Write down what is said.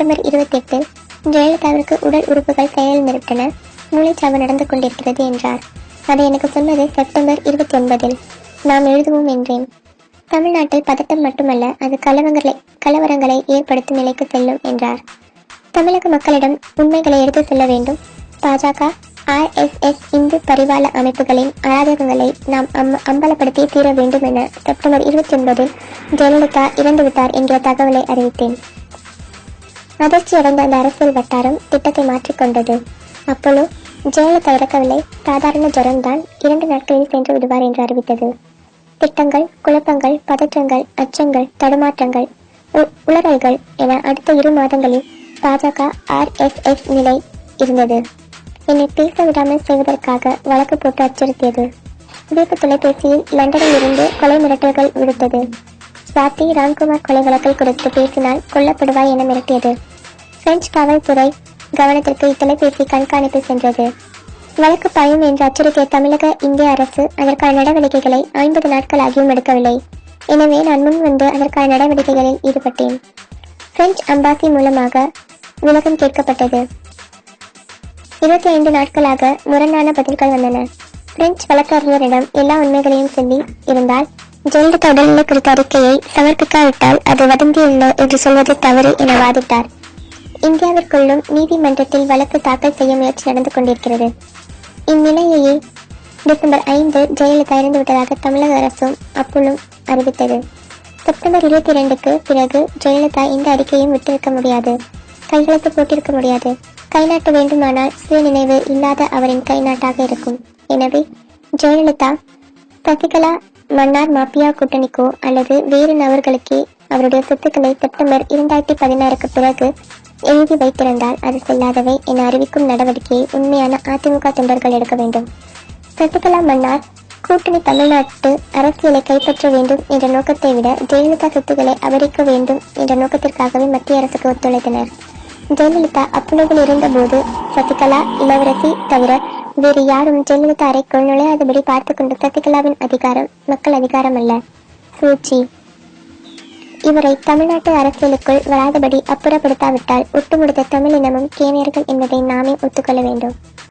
September 28 ஜெயலலிதாவிற்கு உடல் உறுப்புகள் செயலிழந்துவிட்டன, மூளைச்சாவு நடந்து கொண்டிருக்கிறது என்றார். அதை எனக்கு சொன்னது செப்டம்பர் 29. நாம் எழுதுவோம் என்றேன். தமிழ்நாட்டில் பதட்டம் மட்டுமல்ல, அது கலவரங்களை ஏற்படுத்தும் நிலைக்கு செல்லும் என்றார். தமிழக மக்களிடம் உண்மைகளை எடுத்து செல்ல வேண்டும். பாஜக, RSS, இந்து பரிவார அமைப்புகளின் அராஜகங்களை நாம் அம்பலப்படுத்தி தீர வேண்டும் என செப்டம்பர் 29 ஜெயலலிதா இறந்துவிட்டார் என்கிற தகவலை அறிவித்தேன். அதிர்ச்சியடைந்த அந்த அரசியல் வட்டாரம் திட்டத்தை மாற்றிக்கொண்டது. அப்போலோ ஜெயலலிதா இறக்கவில்லை, சாதாரண ஜுரம்தான், 2 நாட்களில் சென்று விடுவார் என்று அறிவித்தது. திட்டங்கள், குழப்பங்கள், பதற்றங்கள், அச்சங்கள், தடுமாற்றங்கள், உளறல்கள் என அடுத்த 2 மாதங்களில் பாஜக RSS நிலை இருந்தது. என்னை பேச விடாமல் செய்வதற்காக வழக்கு போட்டு அச்சுறுத்தியது. வீட்டு தொலைபேசியில் லண்டனில் இருந்து கொலை மிரட்டல்கள் விடுத்தது. சாத்தி ராம்குமார் கொலை வழக்கில் குறித்து பேசினால் கொல்லப்படுவாய் என மிரட்டியது. பிரெஞ்சு காவல்துறை கவனத்திற்கு இத்தொலைபேசி கண்காணிப்பு சென்றது. வழக்கு பாயும் என்று அச்சுறுத்திய தமிழக இந்திய அரசு அதற்கான நடவடிக்கைகளை 50 நாட்கள் ஆகியும் எடுக்கவில்லை. எனவே நான் முன் வந்து அதற்கான நடவடிக்கைகளில் ஈடுபட்டேன். பிரெஞ்சு அம்பாசி மூலமாக விளக்கம் கேட்கப்பட்டது. 25 நாட்களாக முரணான பதில்கள் வந்தன. பிரெஞ்சு வழக்கறிஞரிடம் எல்லா உண்மைகளையும் சொல்லி இருந்தால் ஜெயலலிதா உடல்நிலை குறித்த அறிக்கையை சமர்ப்பிக்காவிட்டால் அது வதந்தியுள்ள என்று சொல்வது தவறு என வாதிட்டார். இந்தியாவிற்குள்ளும் நீதிமன்றத்தில் வழக்கு தாக்கல் செய்ய முயற்சி நடந்து கொண்டிருக்கிறது. இந்நிலையே டிசம்பர் 5 ஜெயலலிதா இறந்துவிட்டதாக தமிழக அரசும் அப்போலும் அறிவித்தது. செப்டம்பர் 22க்கு பிறகு ஜெயலலிதா இந்த அறிக்கையும் விட்டிருக்க முடியாது, கையெழுத்து போட்டிருக்க முடியாது. கைநாட்டு வேண்டுமானால் சுயநினைவு இல்லாத அவரின் கைநாட்டாக இருக்கும். எனவே ஜெயலலிதா சசிகலா மன்னார் மாபியா கூட்டணிக்கோ அல்லது வேறு நபர்களுக்கே அவருடைய சொத்துக்களை செப்டம்பர் 2016க்கு பிறகு எழுதி வைத்திருந்தால் அது செல்லாதவை என அறிவிக்கும் நடவடிக்கையை உண்மையான அதிமுக தொண்டர்கள் எடுக்க வேண்டும். சசிகலா மன்னார் கூட்டணி தமிழ்நாட்டு அரசியலை கைப்பற்ற வேண்டும் என்ற நோக்கத்தை விட ஜெயலலிதா சொத்துக்களை அபகரிக்க வேண்டும் என்ற நோக்கத்திற்காகவே மத்திய அரசுக்கு ஒத்துழைத்தனர். ஜெயலலிதா அப்பனுகள் இருந்தபோது சசிகலா, இளவரசி தவிர வேறு யாரும் ஜெயலலிதா அறைக்குள் நுழையாதபடி பார்த்து கொண்ட சசிகலாவின் அதிகாரம் மக்கள் அதிகாரம் அல்ல, சூழ்ச்சி. இவரை தமிழ்நாட்டு அரசியலுக்குள் வராதபடி அப்புறப்படுத்தாவிட்டால் ஒட்டுமொத்த தமிழினமும் கேணியர்கள் என்பதை நாமே ஒத்துக்கொள்ள வேண்டும்.